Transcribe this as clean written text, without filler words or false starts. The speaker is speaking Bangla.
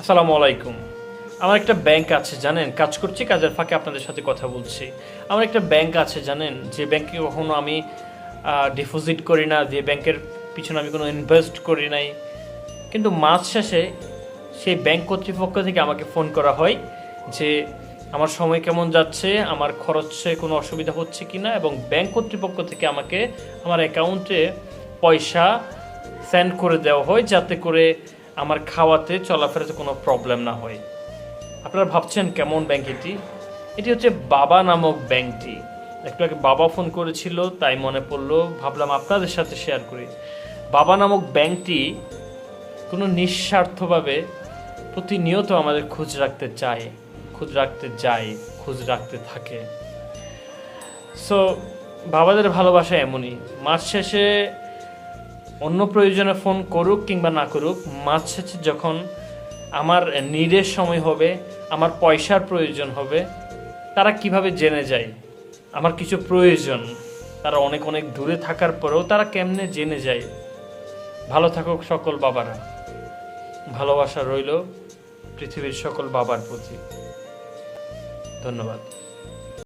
আসসালামু আলাইকুম। আমার একটা ব্যাংক আছে জানেন, কাজ করছি, কাজের ফাঁকে আপনাদের সাথে কথা বলছি। আমার একটা ব্যাংক আছে জানেন, যে ব্যাংকে কখনো আমি ডিপোজিট করি না, যে ব্যাংকের পিছনে আমি কোনো ইনভেস্ট করি নাই। কিন্তু মাস শেষে সেই ব্যাংক কর্তৃপক্ষ থেকে আমাকে ফোন করা হয় যে আমার সময় কেমন যাচ্ছে, আমার খরচে কোনো অসুবিধা হচ্ছে কি না, এবং ব্যাংক কর্তৃপক্ষ থেকে আমাকে আমার অ্যাকাউন্টে পয়সা সেন্ড করে দেওয়া হয় যাতে করে আমার খাওয়াতে চলাফেরাতে কোনো প্রবলেম না হয়। আপনারা ভাবছেন কেমন ব্যাংক এটি? এটি হচ্ছে বাবা নামক ব্যাংকটি। একটু আগে বাবা ফোন করেছিল, তাই মনে পড়লো, ভাবলাম আপনাদের সাথে শেয়ার করি। বাবা নামক ব্যাংকটি কোনো নিঃস্বার্থভাবে প্রতিনিয়ত আমাদের খোঁজ রাখতে চায়, খোঁজ রাখতে থাকে। সো বাবাদের ভালোবাসা এমনই, মাস শেষে অন্য প্রয়োজনে ফোন করুক কিংবা না করুক, মাস শেষে যখন আমার নিডের সময় হবে, আমার পয়সার প্রয়োজন হবে, তারা কিভাবে জেনে যায় আমার কিছু প্রয়োজন। তারা অনেক অনেক দূরে থাকার পরেও তারা কেমনে জেনে যায়। ভালো থাকুক সকল বাবারা। ভালোবাসা রইল পৃথিবীর সকল বাবার প্রতি। ধন্যবাদ।